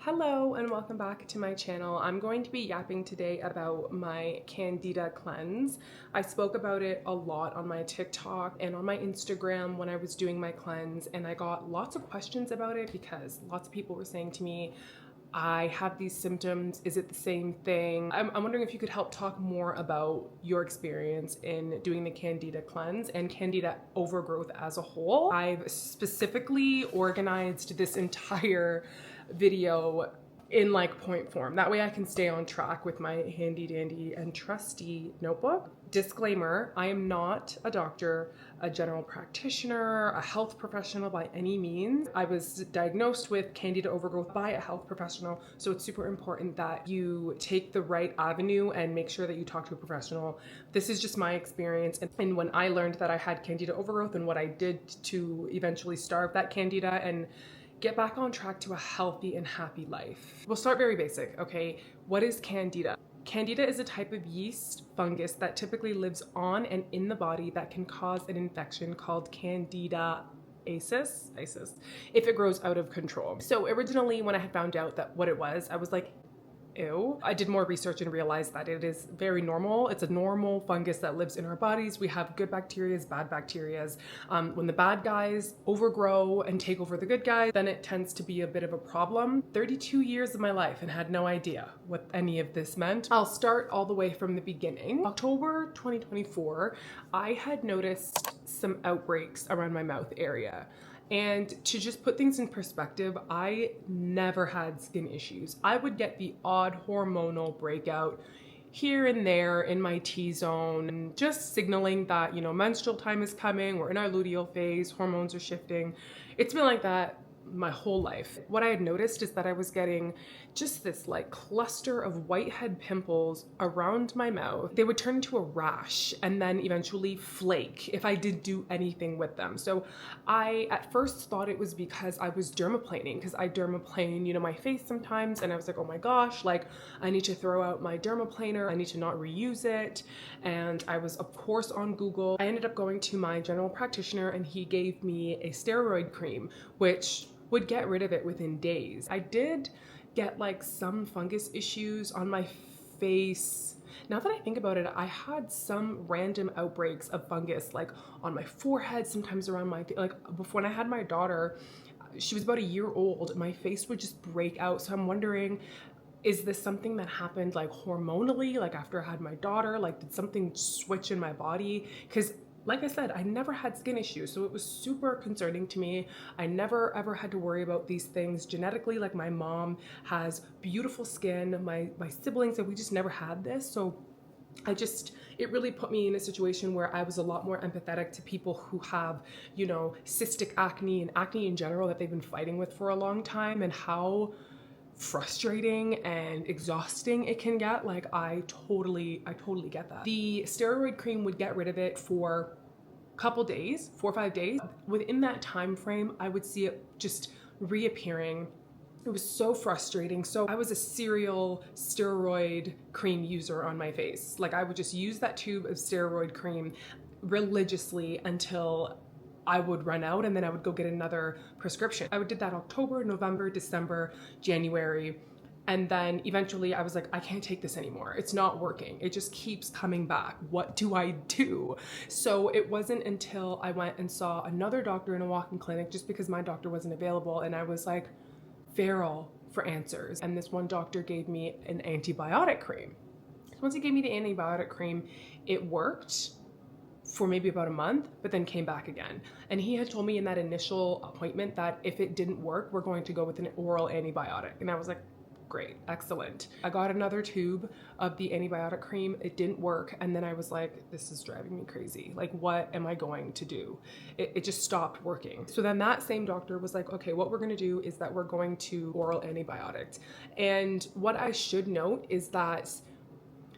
Hello and welcome back to my channel. I'm going to be yapping today about my Candida cleanse. I spoke about it a lot on my TikTok and on my Instagram when I was doing my cleanse, and I got lots of questions about it because lots of people were saying to me, I have these symptoms, is it the same thing? I'm wondering if you could help talk more about your experience in doing the Candida cleanse and Candida overgrowth as a whole. I've specifically organized this entire video in like point form. That way I can stay on track with my handy dandy and trusty notebook. Disclaimer, I am not a doctor, a general practitioner, a health professional by any means. I was diagnosed with Candida overgrowth by a health professional, so it's super important that you take the right avenue and make sure that you talk to a professional. This is just my experience, and when I learned that I had Candida overgrowth and what I did to eventually starve that Candida and get back on track to a healthy and happy life. We'll start very basic, okay? What is Candida? Candida is a type of yeast fungus that typically lives on and in the body that can cause an infection called Candida isis if it grows out of control. So originally when I had found out that what it was, I was like, ew. I did more research and realized that it is very normal. It's a normal fungus that lives in our bodies. We have good bacteria, bad bacteria. When the bad guys overgrow and take over the good guys, then it tends to be a bit of a problem. 32 years of my life and had no idea what any of this meant. I'll start all the way from the beginning. October 2024, I had noticed some outbreaks around my mouth area. And to just put things in perspective, I never had skin issues. I would get the odd hormonal breakout here and there in my T-zone, just signaling that, you know, menstrual time is coming, we're in our luteal phase, hormones are shifting. It's been like that my whole life. What I had noticed is that I was getting just this like cluster of whitehead pimples around my mouth. They would turn into a rash and then eventually flake if I did do anything with them. So I at first thought it was because I was dermaplaning, because I dermaplane, you know, my face sometimes, and I was like, oh my gosh, like I need to throw out my dermaplaner, I need to not reuse it. And I was of course on Google. I ended up going to my general practitioner and he gave me a steroid cream, which would get rid of it within days. I did get like some fungus issues on my face. Now that I think about it, I had some random outbreaks of fungus like on my forehead, sometimes around my, like before when I had my daughter, she was about a year old, my face would just break out. So I'm wondering, is this something that happened like hormonally, like after I had my daughter? Like did something switch in my body? Because like I said, I never had skin issues, so it was super concerning to me. I never ever had to worry about these things genetically. Like my mom has beautiful skin, my siblings, and we just never had this. So it really put me in a situation where I was a lot more empathetic to people who have, you know, cystic acne and acne in general that they've been fighting with for a long time, and how frustrating and exhausting it can get. Like I totally get that. The steroid cream would get rid of it for a couple days, 4 or 5 days. Within that time frame, I would see it just reappearing. It was so frustrating. So I was a serial steroid cream user on my face. Like I would just use that tube of steroid cream religiously until I would run out, and then I would go get another prescription. I did that October, November, December, January, and then eventually I was like, I can't take this anymore. It's not working. It just keeps coming back. What do I do? So it wasn't until I went and saw another doctor in a walk-in clinic, just because my doctor wasn't available, and I was like, feral for answers. And this one doctor gave me an antibiotic cream. So once he gave me the antibiotic cream, it worked for maybe about a month, but then came back again. And he had told me in that initial appointment that if it didn't work, we're going to go with an oral antibiotic. And I was like, great, excellent. I got another tube of the antibiotic cream. It didn't work. And then I was like, this is driving me crazy. Like, what am I going to do? It just stopped working. So then that same doctor was like, okay, what we're gonna do is that we're going to oral antibiotics. And what I should note is that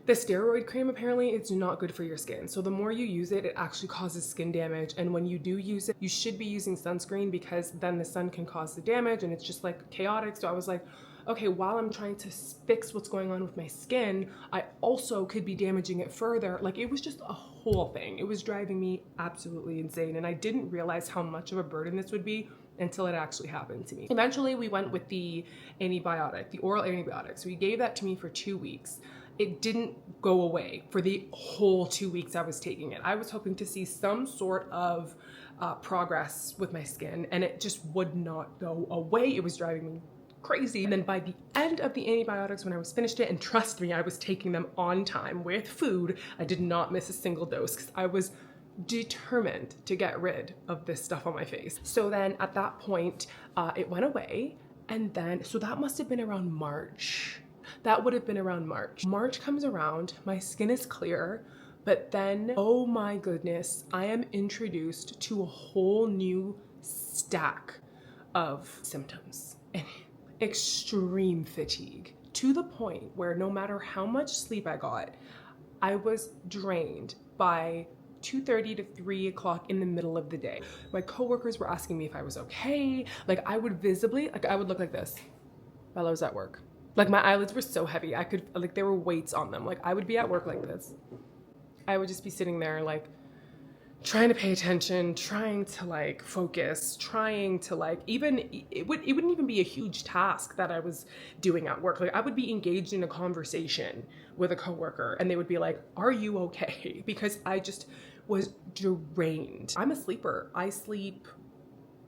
the steroid cream, apparently it's not good for your skin. So the more you use it, it actually causes skin damage. And when you do use it, you should be using sunscreen, because then the sun can cause the damage and it's just like chaotic. So I was like, okay, while I'm trying to fix what's going on with my skin, I also could be damaging it further. Like it was just a whole thing. It was driving me absolutely insane. And I didn't realize how much of a burden this would be until it actually happened to me. Eventually we went with the antibiotic, the oral antibiotic. So he gave that to me for 2 weeks. It didn't go away for the whole 2 weeks I was taking it. I was hoping to see some sort of progress with my skin, and it just would not go away. It was driving me crazy. And then by the end of the antibiotics, when I was finished it, and trust me, I was taking them on time with food. I did not miss a single dose because I was determined to get rid of this stuff on my face. So then at that point, it went away. And then, so that must have been around March. That would have been around March. March comes around, my skin is clear, but then, oh my goodness, I am introduced to a whole new stack of symptoms. And extreme fatigue, to the point where no matter how much sleep I got, I was drained by 2:30 to 3 o'clock in the middle of the day. My coworkers were asking me if I was okay. Like I would visibly, like I would look like this while I was at work. Like my eyelids were so heavy, I could, like there were weights on them. Like I would be at work like this. I would just be sitting there like trying to pay attention, trying to like focus, trying to like it wouldn't even be a huge task that I was doing at work. Like I would be engaged in a conversation with a coworker and they would be like, "Are you okay?" Because I just was drained. I'm a sleeper. I sleep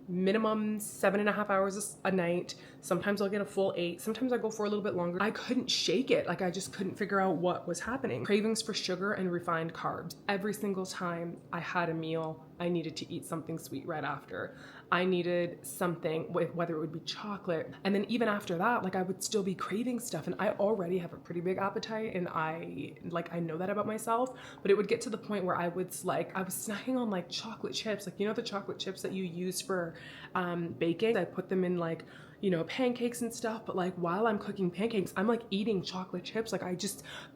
minimum 7.5 hours a night. Sometimes I'll get a full 8. Sometimes I go for a little bit longer. I couldn't shake it. Like I just couldn't figure out what was happening. Cravings for sugar and refined carbs. Every single time I had a meal, I needed to eat something sweet right after. I needed something with, whether it would be chocolate. And then even after that, like I would still be craving stuff, and I already have a pretty big appetite, and I know that about myself, but it would get to the point where I was snacking on like chocolate chips, like, you know, the chocolate chips that you use for baking. I put them in like, you know, pancakes and stuff, but like while I'm cooking pancakes, I'm like eating chocolate chips. Like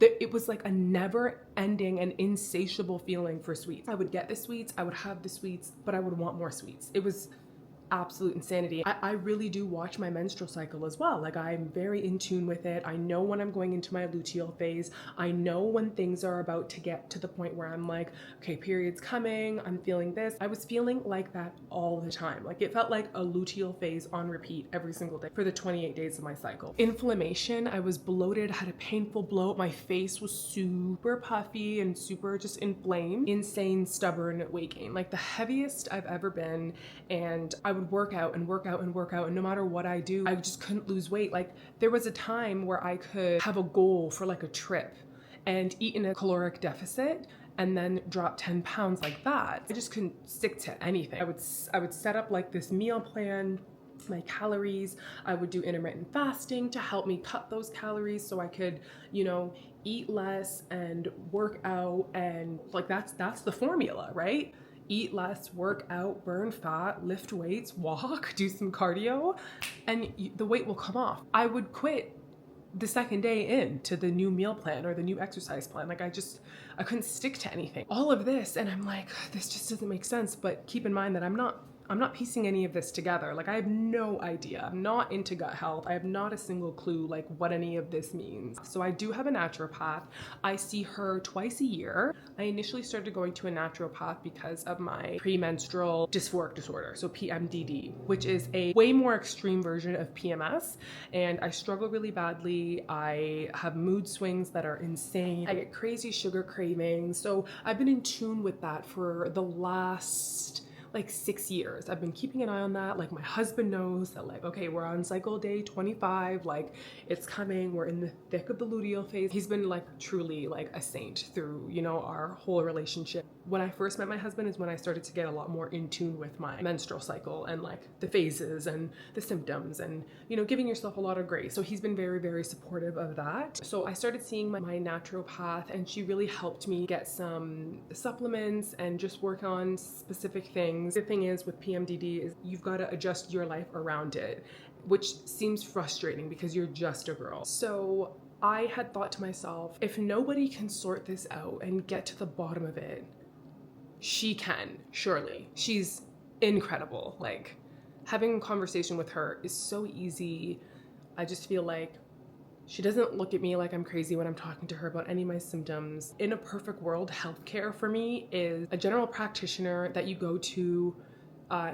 it was like a never ending and insatiable feeling for sweets. I would get the sweets, I would have the sweets, but I would want more sweets. It was absolute insanity. I really do watch my menstrual cycle as well. Like I'm very in tune with it. I know when I'm going into my luteal phase. I know when things are about to get to the point where I'm like, okay, period's coming, I'm feeling this. I was feeling like that all the time. Like it felt like a luteal phase on repeat every single day for the 28 days of my cycle. Inflammation, I was bloated, had a painful bloat. My face was super puffy and super just inflamed. Insane, stubborn weight gain, like the heaviest I've ever been. And I would work out and work out and work out, and no matter what I do, I just couldn't lose weight. Like there was a time where I could have a goal for like a trip and eat in a caloric deficit and then drop 10 pounds like that. I just couldn't stick to anything. I would set up like this meal plan, my calories. I would do intermittent fasting to help me cut those calories so I could, you know, eat less and work out, and like that's the formula, right? Eat less, work out, burn fat, lift weights, walk, do some cardio, and the weight will come off. I would quit the second day into the new meal plan or the new exercise plan. Like I couldn't stick to anything. All of this, and I'm like, this just doesn't make sense. But keep in mind that I'm not piecing any of this together. Like I have no idea. I'm not into gut health. I have not a single clue like what any of this means. So I do have a naturopath. I see her twice a year. I initially started going to a naturopath because of my premenstrual dysphoric disorder, so PMDD, which is a way more extreme version of PMS. And I struggle really badly. I have mood swings that are insane. I get crazy sugar cravings. So I've been in tune with that for the last like 6 years. I've been keeping an eye on that. Like my husband knows that like, okay, we're on cycle day 25, like it's coming, we're in the thick of the luteal phase. He's been like truly like a saint through, you know, our whole relationship. When I first met my husband is when I started to get a lot more in tune with my menstrual cycle and like the phases and the symptoms and, you know, giving yourself a lot of grace. So he's been very, very supportive of that. So I started seeing my naturopath, and she really helped me get some supplements and just work on specific things. The thing is with PMDD is you've got to adjust your life around it, which seems frustrating because you're just a girl. So I had thought to myself, if nobody can sort this out and get to the bottom of it, she can, surely. She's incredible. Like having a conversation with her is so easy. I just feel like she doesn't look at me like I'm crazy when I'm talking to her about any of my symptoms. In a perfect world, healthcare for me is a general practitioner that you go to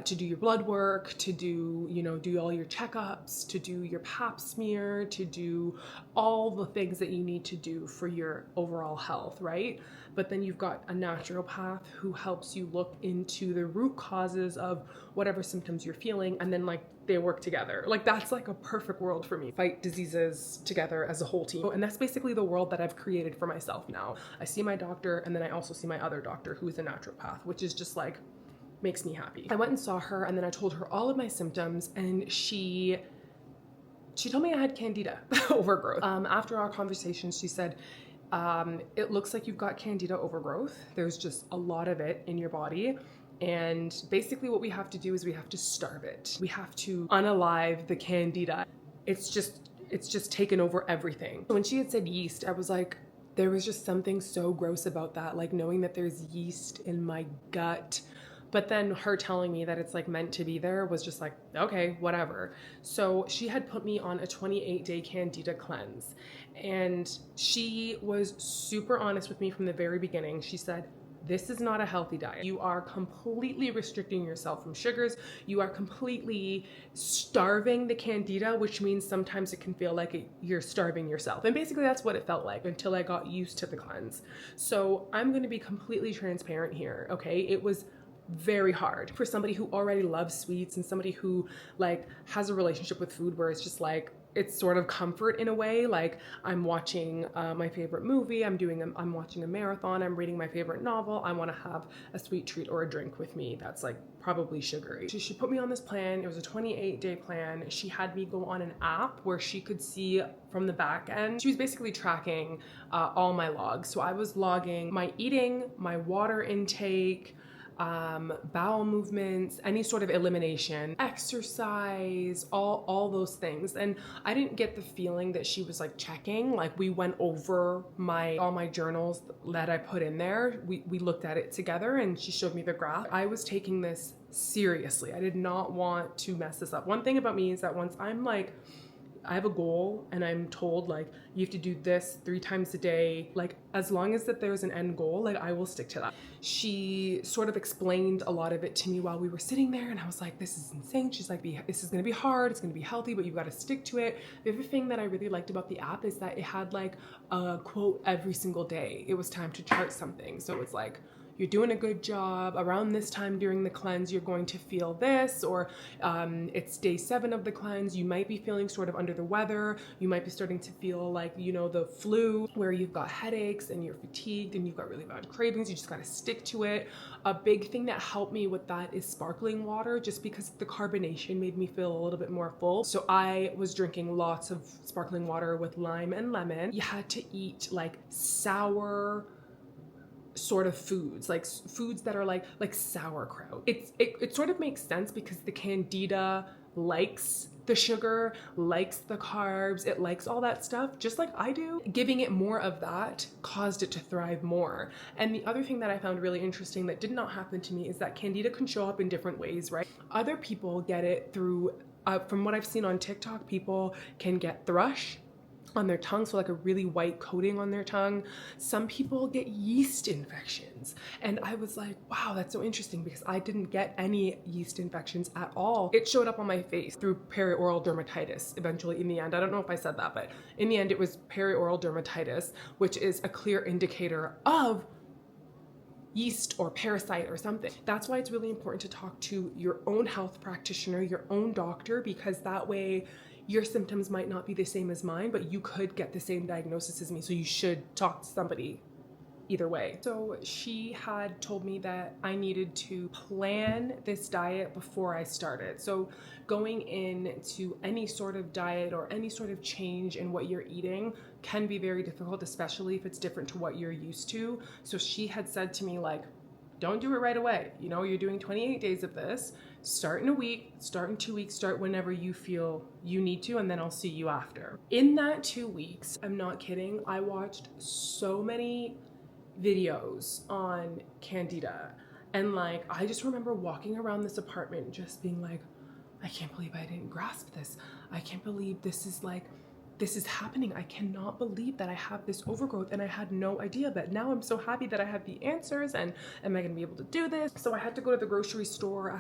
to do your blood work, to do, you know, do all your checkups, to do your pap smear, to do all the things that you need to do for your overall health, right? But then you've got a naturopath who helps you look into the root causes of whatever symptoms you're feeling, and then like they work together. Like that's like a perfect world for me. Fight diseases together as a whole team. And that's basically the world that I've created for myself now. I see my doctor, and then I also see my other doctor who is a naturopath, which is just like, makes me happy. I went and saw her, and then I told her all of my symptoms, and she told me I had Candida overgrowth. After our conversation, she said, it looks like you've got Candida overgrowth. There's just a lot of it in your body. And basically what we have to do is we have to starve it. We have to unalive the Candida. It's just taken over everything. When she had said yeast, I was like, there was just something so gross about that. Like knowing that there's yeast in my gut. But then her telling me that it's like meant to be there was just like, okay, whatever. So she had put me on a 28-day Candida cleanse. And she was super honest with me from the very beginning. She said, this is not a healthy diet. You are completely restricting yourself from sugars. You are completely starving the Candida, which means sometimes it can feel like you're starving yourself. And basically that's what it felt like until I got used to the cleanse. So I'm going to be completely transparent here, okay? It was very hard for somebody who already loves sweets and somebody who like has a relationship with food where it's just like, it's sort of comfort in a way. Like I'm watching my favorite movie, I'm watching a marathon, I'm reading my favorite novel. I want to have a sweet treat or a drink with me that's like probably sugary. So she put me on this plan. It was a 28-day plan. She had me go on an app where she could see from the back end. She was basically tracking all my logs. So I was logging my eating, my water intake, bowel movements, any sort of elimination, exercise, all those things. And I didn't get the feeling that she was like checking. Like we went over all my journals that I put in there. We looked at it together and she showed me the graph. I was taking this seriously. I did not want to mess this up. One thing about me is that once I'm like, I have a goal and I'm told like you have to do this 3 times a day, like as long as that there's an end goal, like I will stick to that. She sort of explained a lot of it to me while we were sitting there, and I was like, this is insane. She's like, this is gonna be hard, it's gonna be healthy, but you've got to stick to it. The other thing that I really liked about the app is that it had like a quote every single day. It was time to chart something. So it was like, you're doing a good job. Around this time during the cleanse, you're going to feel this, or it's day 7 of the cleanse. You might be feeling sort of under the weather. You might be starting to feel like, you know, the flu, where you've got headaches and you're fatigued and you've got really bad cravings. You just got to stick to it. A big thing that helped me with that is sparkling water, just because the carbonation made me feel a little bit more full. So I was drinking lots of sparkling water with lime and lemon. You had to eat like sour sort of foods, like foods that are like sauerkraut. It sort of makes sense because the Candida likes the sugar, likes the carbs, it likes all that stuff, just like I do. Giving it more of that caused it to thrive more. And the other thing that I found really interesting that did not happen to me is that Candida can show up in different ways, right? Other people get it through, from what I've seen on TikTok, people can get thrush on their tongue, so like a really white coating on their tongue. Some people get yeast infections, and I was like, wow, that's so interesting, because I didn't get any yeast infections at all. It showed up on my face through perioral dermatitis eventually in the end. I don't know if I said that, but in the end it was perioral dermatitis, which is a clear indicator of yeast or parasite or something. That's why it's really important to talk to your own health practitioner, your own doctor, because that way your symptoms might not be the same as mine, but you could get the same diagnosis as me. So you should talk to somebody either way. So she had told me that I needed to plan this diet before I started. So going into any sort of diet or any sort of change in what you're eating can be very difficult, especially if it's different to what you're used to. So she had said to me, like, don't do it right away. You know, you're doing 28 days of this. Start in a week, start in 2 weeks, start whenever you feel you need to, and then I'll see you after. In that 2 weeks, I'm not kidding, I watched so many videos on Candida. And like, I just remember walking around this apartment just being like, I can't believe I didn't grasp this. I can't believe this is like, this is happening. I cannot believe that I have this overgrowth and I had no idea, but now I'm so happy that I have the answers, and am I gonna be able to do this? So I had to go to the grocery store. I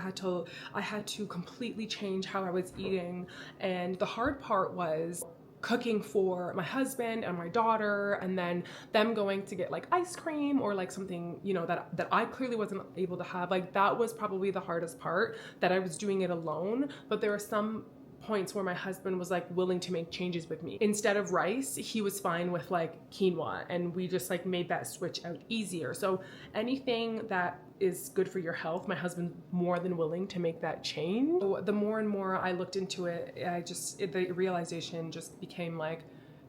had to completely change how I was eating. And the hard part was cooking for my husband and my daughter, and then them going to get like ice cream or like something, you know, that I clearly wasn't able to have. Like that was probably the hardest part, that I was doing it alone. But there were some points where my husband was like willing to make changes with me. Instead of rice, he was fine with like quinoa, and we just like made that switch out easier. So anything that is good for your health, my husband's more than willing to make that change. So the more and more I looked into it, the realization just became like,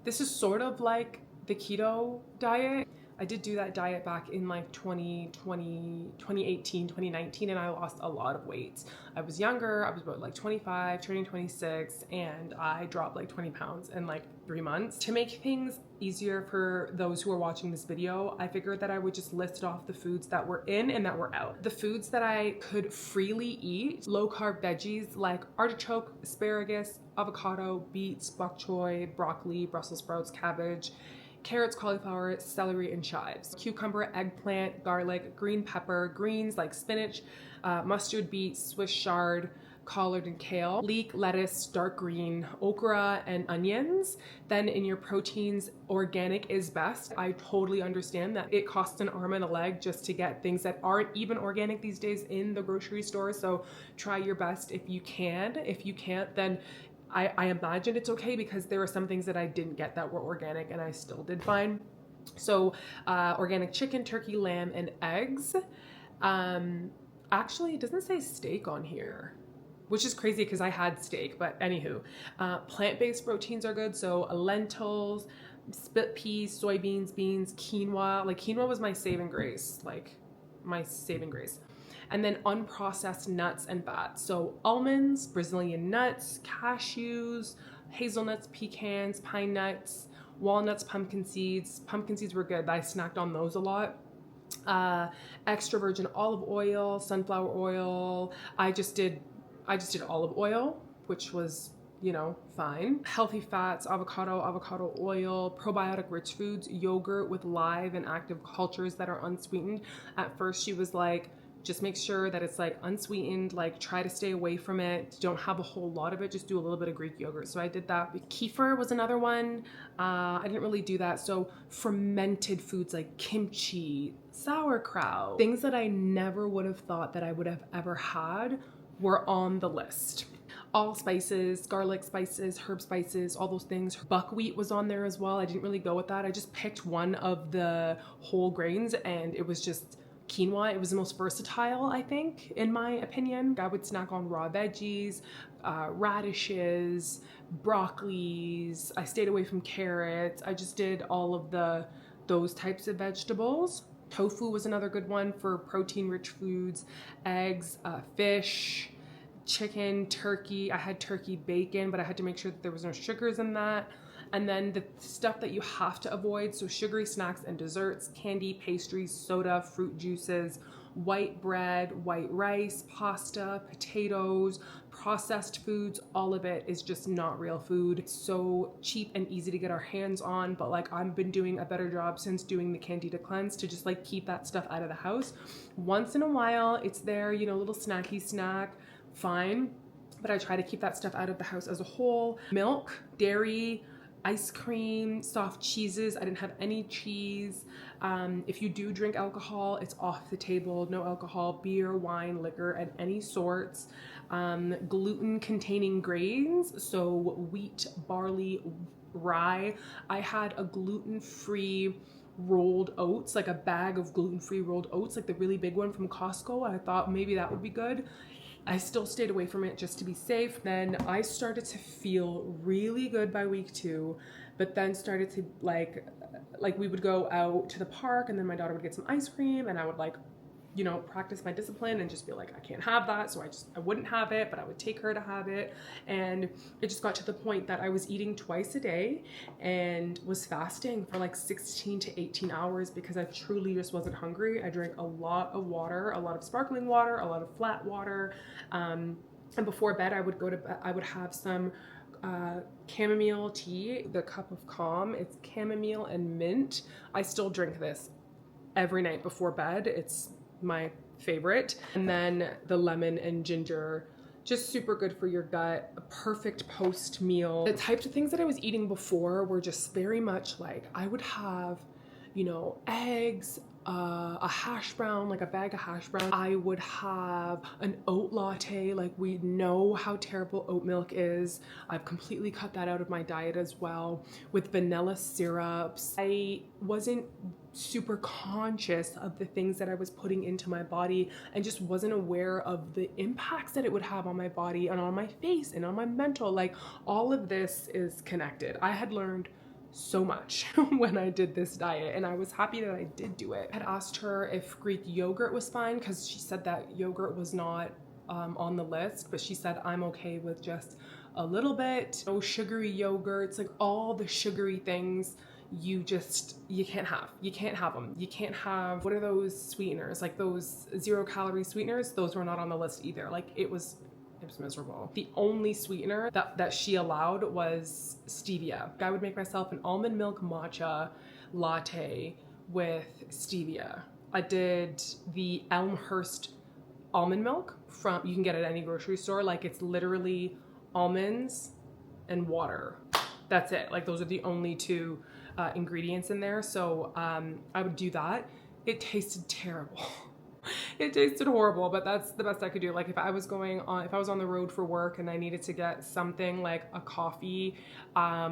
this is sort of like the keto diet. I did do that diet back in like 2018, 2019, and I lost a lot of weight. I was younger, I was about like 25, turning 26, and I dropped like 20 pounds in like 3 months. To make things easier for those who are watching this video, I figured that I would just list off the foods that were in and that were out. The foods that I could freely eat: low carb veggies like artichoke, asparagus, avocado, beets, bok choy, broccoli, Brussels sprouts, cabbage, carrots, cauliflower, celery, and chives. Cucumber, eggplant, garlic, green pepper, greens like spinach, mustard, beets, Swiss chard, collard, and kale. Leek, lettuce, dark green, okra, and onions. Then in your proteins, organic is best. I totally understand that it costs an arm and a leg just to get things that aren't even organic these days in the grocery store. So try your best if you can. If you can't, then I imagine it's okay, because there are some things that I didn't get that were organic and I still did fine. So organic chicken, turkey, lamb, and eggs. Actually, it doesn't say steak on here, which is crazy because I had steak, but anywho. Plant-based proteins are good, so lentils, split peas, soybeans, beans, quinoa. Like quinoa was my saving grace, And then unprocessed nuts and fats. So almonds, Brazilian nuts, cashews, hazelnuts, pecans, pine nuts, walnuts, pumpkin seeds. Pumpkin seeds were good. I snacked on those a lot. Extra virgin olive oil, sunflower oil. I just did olive oil, which was, you know, fine. Healthy fats, avocado oil, probiotic rich foods, yogurt with live and active cultures that are unsweetened. At first she was like, just make sure that it's like unsweetened, like try to stay away from it. Don't have a whole lot of it, just do a little bit of Greek yogurt. So I did that. Kefir was another one. I didn't really do that. So fermented foods like kimchi, sauerkraut, things that I never would have thought that I would have ever had were on the list. All spices, garlic spices, herb spices, all those things. Buckwheat was on there as well. I didn't really go with that. I just picked one of the whole grains, and it was just quinoa. It was the most versatile, I think, in my opinion. I would snack on raw veggies, radishes, broccolis. I stayed away from carrots. I just did all of those types of vegetables. Tofu was another good one for protein-rich foods. Eggs, fish, chicken, turkey. I had turkey bacon, but I had to make sure that there was no sugars in that. And then the stuff that you have to avoid, so sugary snacks and desserts, candy, pastries, soda, fruit juices, white bread, white rice, pasta, potatoes, processed foods. All of it is just not real food. It's so cheap and easy to get our hands on, but like I've been doing a better job since doing the Candida cleanse to just like keep that stuff out of the house. Once in a while it's there, you know, little snacky snack, fine, but I try to keep that stuff out of the house as a whole. Milk, dairy, ice cream, soft cheeses. I didn't have any cheese. If you do drink alcohol, it's off the table. No alcohol, beer, wine, liquor, and any sorts. Gluten-containing grains, so wheat, barley, rye. I had a gluten-free rolled oats, like a bag of gluten-free rolled oats, like the really big one from Costco. I thought maybe that would be good. I still stayed away from it just to be safe. Then I started to feel really good by week 2, but then started to like we would go out to the park, and then my daughter would get some ice cream, and I would like, you know, practice my discipline and just feel like I can't have that. So I wouldn't have it, but I would take her to have it. And it just got to the point that I was eating twice a day and was fasting for like 16 to 18 hours because I truly just wasn't hungry. I drank a lot of water, a lot of sparkling water, a lot of flat water. And before bed, I would have some chamomile tea, the cup of calm. It's chamomile and mint. I still drink this every night before bed. It's my favorite. And then the lemon and ginger, just super good for your gut, a perfect post meal. The types of things that I was eating before were just very much like, I would have, you know, eggs, a hash brown, like a bag of hash brown. I would have an oat latte. Like, we know how terrible oat milk is. I've completely cut that out of my diet as well, with vanilla syrups. I wasn't super conscious of the things that I was putting into my body, and just wasn't aware of the impacts that it would have on my body and on my face and on my mental. Like, all of this is connected. I had learned so much when I did this diet, and I was happy that I did do it. I had asked her if Greek yogurt was fine, because she said that yogurt was not on the list, but she said I'm okay with just a little bit. No sugary yogurts, like all the sugary things you can't have. You can't have them. You can't have, what are those sweeteners? Like those 0-calorie sweeteners, those were not on the list either. Like, it was miserable. The only sweetener that she allowed was stevia. I would make myself an almond milk matcha latte with stevia. I did the Elmhurst almond milk you can get it at any grocery store. Like, it's literally almonds and water. That's it. Like, those are the only two ingredients in there. So I would do that. It tasted terrible. It tasted horrible, but that's the best I could do. Like, if I was on the road for work and I needed to get something like a coffee, I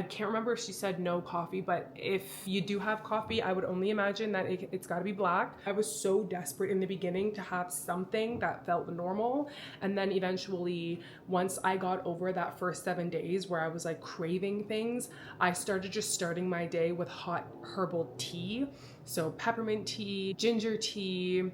can't remember if she said no coffee, but if you do have coffee, I would only imagine that it's got to be black. I was so desperate in the beginning to have something that felt normal. And then eventually, once I got over that first 7 days where I was like craving things, I starting my day with hot herbal tea. So peppermint tea, ginger tea,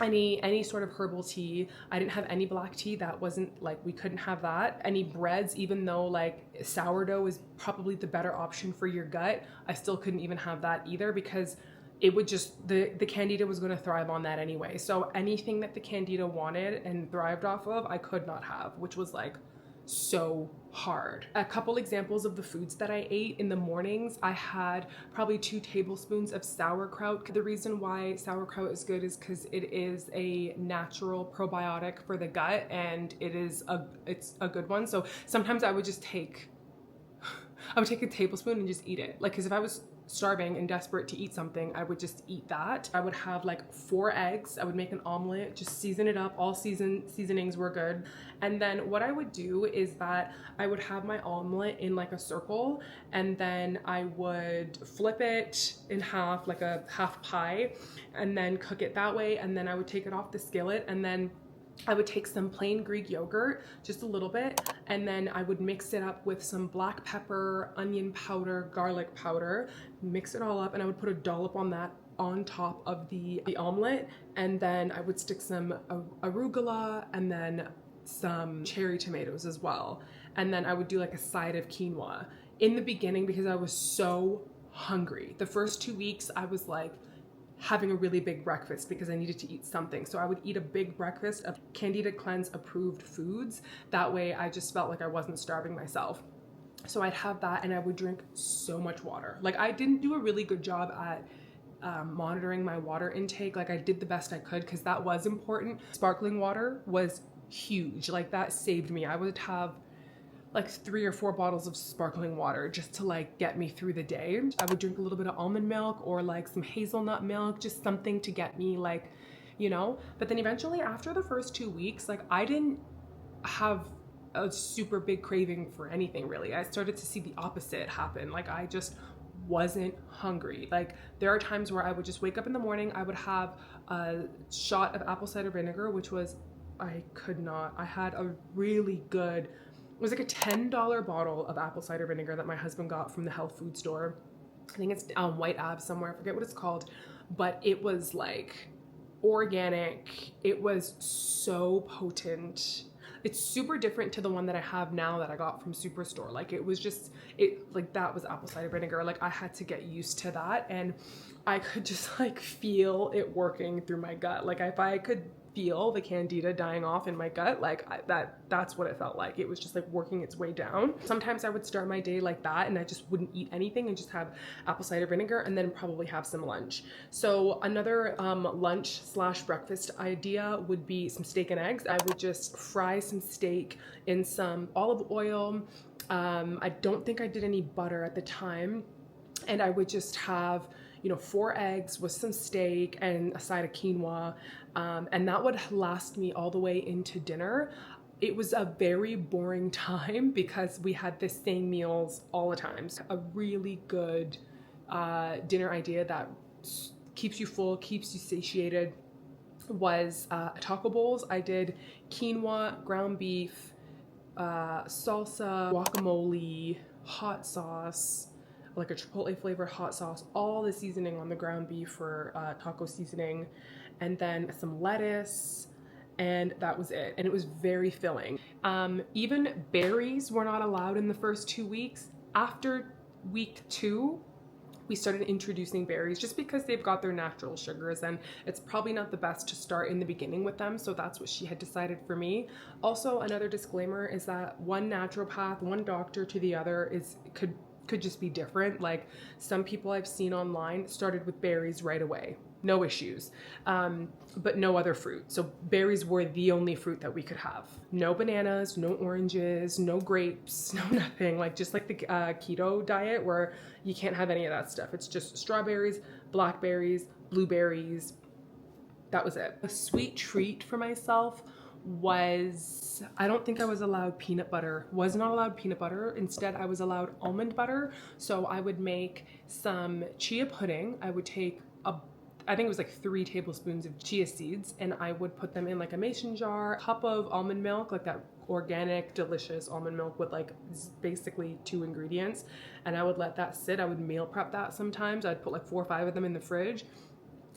any sort of herbal tea. I didn't have any black tea. That wasn't, like, we couldn't have that. Any breads, even though like sourdough is probably the better option for your gut, I still couldn't even have that either, because it would just, the Candida was going to thrive on that anyway. So anything that the Candida wanted and thrived off of, I could not have, which was like so hard. A couple examples of the foods that I ate in the mornings: I had probably 2 tablespoons of sauerkraut. The reason why sauerkraut is good is because it is a natural probiotic for the gut, and it's a good one. So sometimes I would just take a tablespoon and just eat it. Like, because if I was starving and desperate to eat something, I would just eat that. I would have like 4 eggs. I would make an omelet, just season it up. All seasonings were good. And then what I would do is that I would have my omelet in like a circle, and then I would flip it in half, like a half pie, and then cook it that way. And then I would take it off the skillet, and then I would take some plain Greek yogurt, just a little bit, and then I would mix it up with some black pepper, onion powder, garlic powder, mix it all up, and I would put a dollop on that on top of the omelet, and then I would stick some arugula and then some cherry tomatoes as well. And then I would do like a side of quinoa. In the beginning, because I was so hungry, the first 2 weeks I was like having a really big breakfast because I needed to eat something. So I would eat a big breakfast of Candida Cleanse approved foods. That way I just felt like I wasn't starving myself. So I'd have that, and I would drink so much water. Like, I didn't do a really good job at monitoring my water intake. Like, I did the best I could, because that was important. Sparkling water was huge. Like, that saved me. I would have like 3 or 4 bottles of sparkling water just to like get me through the day. I would drink a little bit of almond milk or like some hazelnut milk, just something to get me like, you know. But then eventually, after the first 2 weeks, like, I didn't have a super big craving for anything really. I started to see the opposite happen. Like, I just wasn't hungry. Like, there are times where I would just wake up in the morning, I would have a shot of apple cider vinegar, which was, I had a really good, it was like a $10 bottle of apple cider vinegar that my husband got from the health food store. I think it's Whyte somewhere, I forget what it's called, but it was like organic. It was so potent. It's super different to the one that I have now that I got from Superstore. Like, it was just, like, that was apple cider vinegar. Like, I had to get used to that, and I could just like feel it working through my gut. Like, if I could feel the candida dying off in my gut. Like that's what it felt like. It was just like working its way down. Sometimes I would start my day like that and I just wouldn't eat anything and just have apple cider vinegar and then probably have some lunch. So another lunch slash breakfast idea would be some steak and eggs. I would just fry some steak in some olive oil. I don't think I did any butter at the time. And I would just have, 4 eggs with some steak and a side of quinoa. And that would last me all the way into dinner. It was a very boring time because we had the same meals all the time. So a really good dinner idea that keeps you full, keeps you satiated was taco bowls. I did quinoa, ground beef, salsa, guacamole, hot sauce, like a chipotle flavored hot sauce, all the seasoning on the ground beef for taco seasoning, and then some lettuce, and that was it. And it was very filling. Even berries were not allowed in the first 2 weeks. After week 2, we started introducing berries just because they've got their natural sugars and it's probably not the best to start in the beginning with them. So that's what she had decided for me. Also, another disclaimer is that one naturopath, one doctor to the other could just be different. Like some people I've seen online started with berries right away, no issues, but no other fruit. So berries were the only fruit that we could have. No bananas, no oranges, no grapes, no nothing. Like just like the keto diet where you can't have any of that stuff. It's just strawberries, blackberries, blueberries. That was it. A sweet treat for myself was, I don't think I was allowed peanut butter. Was not allowed peanut butter. Instead, I was allowed almond butter. So I would make some chia pudding. I would take I think it was like 3 tablespoons of chia seeds, and I would put them in like a mason jar, a cup of almond milk, like that organic, delicious almond milk with like basically 2 ingredients. And I would let that sit. I would meal prep that sometimes. I'd put like 4 or 5 of them in the fridge.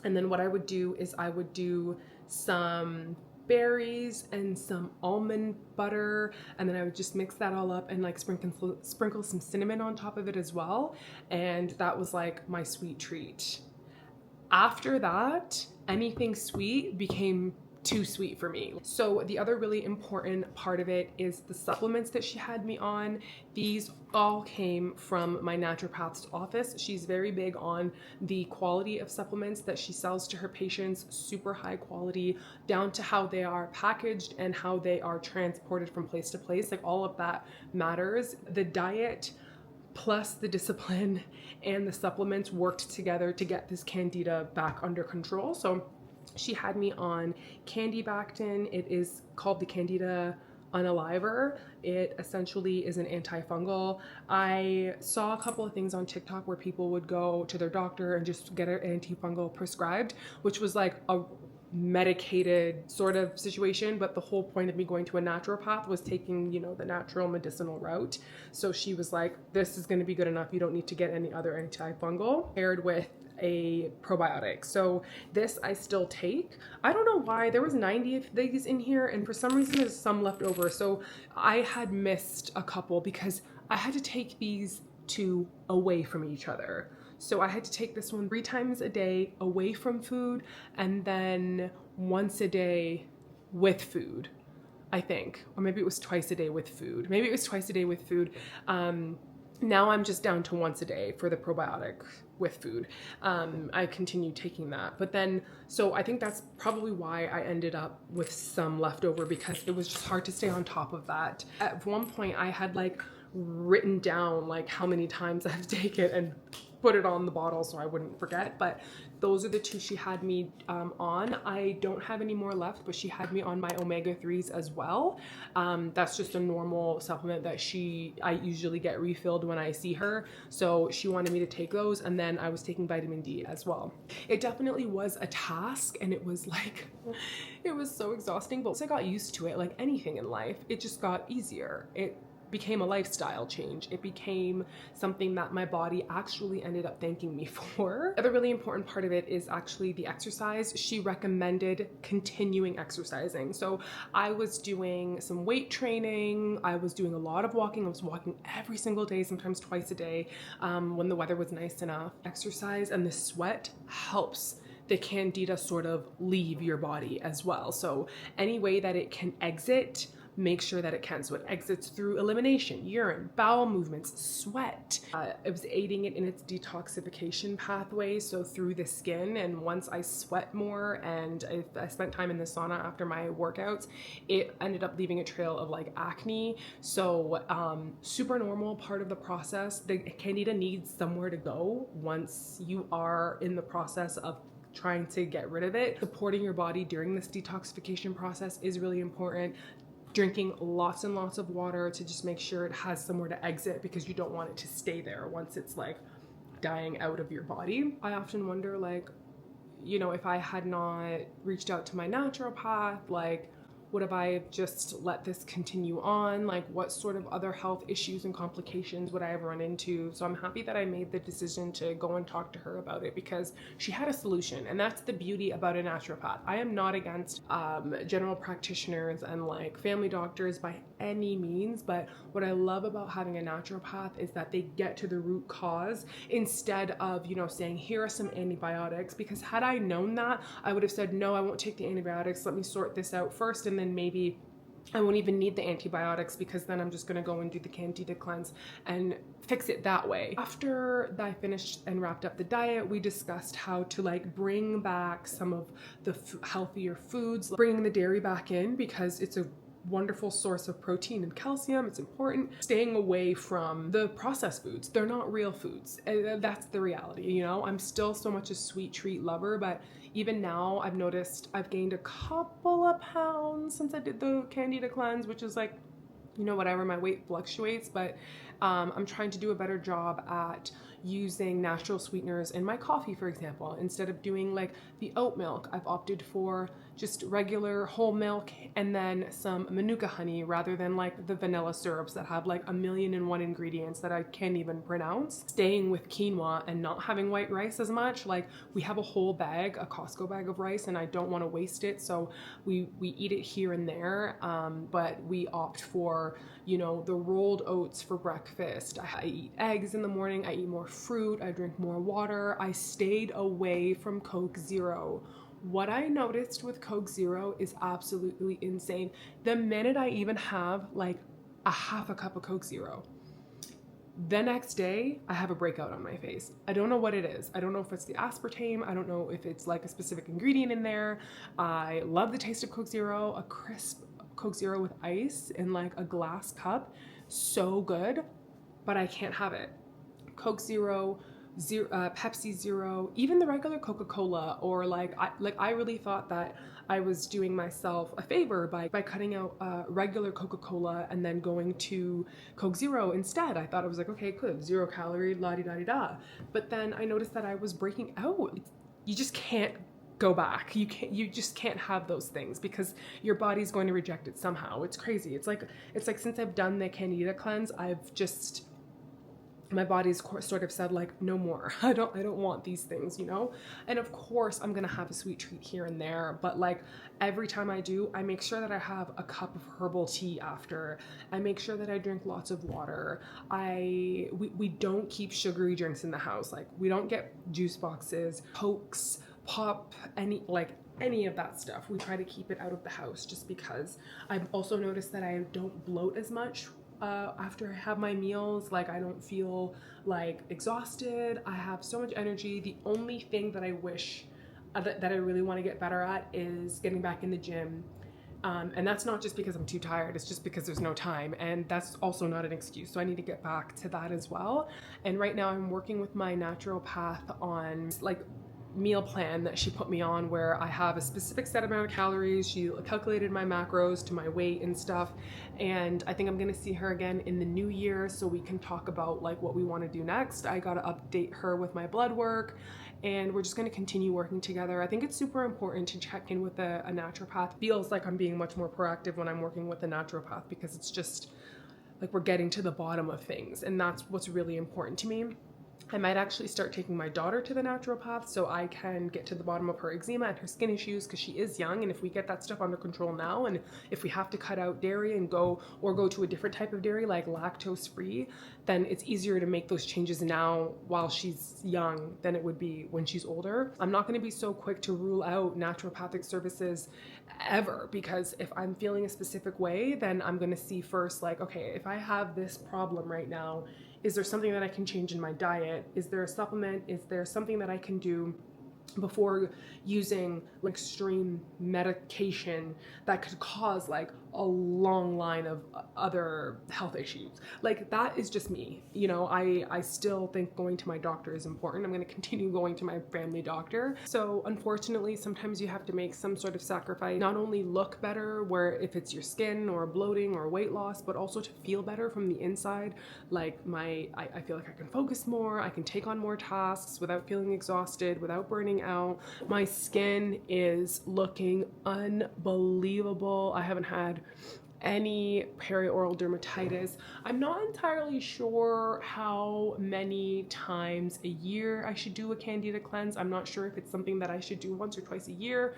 And then what I would do is I would do some berries and some almond butter, and then I would just mix that all up and like sprinkle some cinnamon on top of it as well. And that was like my sweet treat. After that, anything sweet became too sweet for me. So the other really important part of it is the supplements that she had me on. These all came from my naturopath's office. She's very big on the quality of supplements that she sells to her patients, super high quality, down to how they are packaged and how they are transported from place to place. Like all of that matters. The diet plus the discipline and the supplements worked together to get this candida back under control. So she had me on Candibactin. It is called the Candida Unaliver. It essentially is an antifungal. I saw a couple of things on TikTok where people would go to their doctor and just get an antifungal prescribed, which was like a medicated sort of situation, but the whole point of me going to a naturopath was taking, the natural medicinal route. So she was like, this is going to be good enough. You don't need to get any other antifungal paired with a probiotic. So this I still take. I don't know why. There was 90 of these in here, and for some reason there's some left over. So I had missed a couple because I had to take these 2 away from each other. So I had to take this one 3 times a day away from food, and then once a day with food, I think. Or maybe it was twice a day with food. Maybe it was twice a day with food. Now I'm just down to once a day for the probiotic with food. I continue taking that. But then, so I think that's probably why I ended up with some leftover, because it was just hard to stay on top of that. At one point I had like written down like how many times I have to take it and put it on the bottle so I wouldn't forget. But those are the 2 she had me on. I don't have any more left, but she had me on my omega-3s as well. That's just a normal supplement that I usually get refilled when I see her. So she wanted me to take those, and then I was taking vitamin D as well. It definitely was a task, and it was like, it was so exhausting, but once I got used to it, like anything in life, it just got easier. It became a lifestyle change. It became something that my body actually ended up thanking me for. The other really important part of it is actually the exercise. She recommended continuing exercising. So I was doing some weight training. I was doing a lot of walking. I was walking every single day, sometimes twice a day, when the weather was nice enough. Exercise and the sweat helps the Candida sort of leave your body as well. So any way that it can exit, make sure that it can. So it exits through elimination, urine, bowel movements, sweat. It was aiding it in its detoxification pathway, so through the skin. And once I sweat more and I spent time in the sauna after my workouts, it ended up leaving a trail of like acne. So super normal part of the process. The Candida needs somewhere to go once you are in the process of trying to get rid of it. Supporting your body during this detoxification process is really important. Drinking lots and lots of water to just make sure it has somewhere to exit, because you don't want it to stay there once it's like dying out of your body. I often wonder, like, you know, if I had not reached out to my naturopath, like, would have I just let this continue on? Like, what sort of other health issues and complications would I have run into? So I'm happy that I made the decision to go and talk to her about it, because she had a solution. And that's the beauty about a naturopath. I am not against general practitioners and like family doctors by any means, but what I love about having a naturopath is that they get to the root cause instead of, you know, saying, here are some antibiotics. Because had I known that, I would have said, no, I won't take the antibiotics. Let me sort this out first, and then maybe I won't even need the antibiotics, because then I'm just going to go and do the Candida cleanse and fix it that way. After I finished and wrapped up the diet, we discussed how to like bring back some of the healthier foods, bringing the dairy back in because it's a wonderful source of protein and calcium. It's important. Staying away from the processed foods. They're not real foods. That's the reality, you know? I'm still so much a sweet treat lover, but even now I've noticed I've gained a couple of pounds since I did the Candida cleanse, which is like, you know, whatever, my weight fluctuates, but I'm trying to do a better job at using natural sweeteners in my coffee, for example. Instead of doing like the oat milk, I've opted for just regular whole milk and then some manuka honey, rather than like the vanilla syrups that have like 1,000,001 ingredients that I can't even pronounce. Staying with quinoa and not having white rice as much. Like, we have a whole bag, a Costco bag of rice, and I don't want to waste it, so we eat it here and there, but we opt for, you know, the rolled oats for breakfast. I eat eggs in the morning, I eat more fruit, I drink more water. I stayed away from Coke Zero. What I noticed with Coke Zero is absolutely insane. The minute I even have like a half a cup of Coke Zero, the next day I have a breakout on my face. I don't know what it is. I don't know if it's the aspartame. I don't know if it's like a specific ingredient in there. I love the taste of Coke Zero, a crisp Coke Zero with ice in like a glass cup. So good, but I can't have it. Coke Zero, Pepsi Zero, even the regular Coca-Cola, or I really thought that I was doing myself a favor by cutting out regular Coca-Cola and then going to Coke Zero instead. I thought it was like, okay, good, 0 calorie, la-di-da-di-da. But then I noticed that I was breaking out. You just can't go back. You just can't have those things because your body's going to reject it somehow. It's crazy. It's like since I've done the Candida cleanse, my body's sort of said like, no more. I don't want these things, you know? And of course I'm gonna have a sweet treat here and there, but like every time I do, I make sure that I have a cup of herbal tea after. I make sure that I drink lots of water. We don't keep sugary drinks in the house. Like, we don't get juice boxes, Cokes, pop, any of that stuff. We try to keep it out of the house, just because I've also noticed that I don't bloat as much after I have my meals. Like, I don't feel like exhausted. I have so much energy. The only thing that I wish that I really want to get better at is getting back in the gym. And that's not just because I'm too tired, it's just because there's no time, and that's also not an excuse. So I need to get back to that as well. And right now I'm working with my naturopath on like meal plan that she put me on, where I have a specific set amount of calories. She calculated my macros to my weight and stuff, and I think I'm gonna see her again in the new year so we can talk about like what we want to do next. I gotta update her with my blood work, and we're just going to continue working together. I think it's super important to check in with a naturopath. Feels like I'm being much more proactive when I'm working with a naturopath, because it's just like we're getting to the bottom of things, and that's what's really important to me. I might actually start taking my daughter to the naturopath so I can get to the bottom of her eczema and her skin issues, because she is young, and if we get that stuff under control now, and if we have to cut out dairy and go to a different type of dairy like lactose free, then it's easier to make those changes now while she's young than it would be when she's older. I'm not going to be so quick to rule out naturopathic services ever, because if I'm feeling a specific way, then I'm going to see first, like, okay, if I have this problem right now, is there something that I can change in my diet? Is there a supplement? Is there something that I can do before using extreme medication that could cause like a long line of other health issues? Like, that is just me. You know, I still think going to my doctor is important. I'm going to continue going to my family doctor. So unfortunately, sometimes you have to make some sort of sacrifice, not only look better, where if it's your skin or bloating or weight loss, but also to feel better from the inside. Like I feel like I can focus more, I can take on more tasks without feeling exhausted, without burning out. My skin is looking unbelievable. I haven't had any perioral dermatitis. I'm not entirely sure how many times a year I should do a Candida cleanse. I'm not sure if it's something that I should do once or twice a year.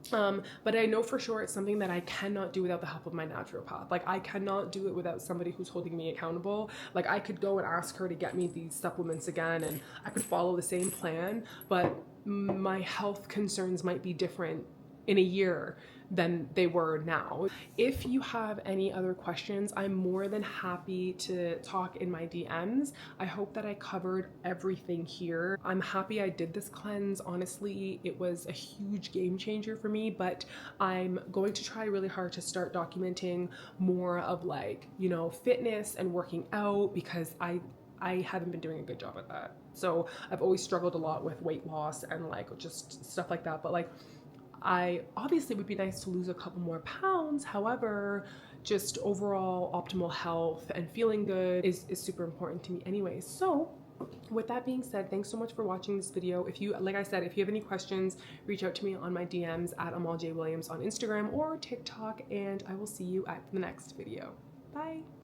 But I know for sure it's something that I cannot do without the help of my naturopath. Like, I cannot do it without somebody who's holding me accountable. Like, I could go and ask her to get me these supplements again, and I could follow the same plan, but my health concerns might be different in a year than they were now. If you have any other questions, I'm more than happy to talk in my DMs. I hope that I covered everything here. I'm happy I did this cleanse. Honestly, it was a huge game changer for me, but I'm going to try really hard to start documenting more of, like, you know, fitness and working out, because I haven't been doing a good job at that. So I've always struggled a lot with weight loss and like just stuff like that. But like, I obviously would be nice to lose a couple more pounds. However, just overall optimal health and feeling good is super important to me anyway. So with that being said, thanks so much for watching this video. If you, like I said, if you have any questions, reach out to me on my DMs at amaljwilliams on Instagram or TikTok, and I will see you at the next video. Bye.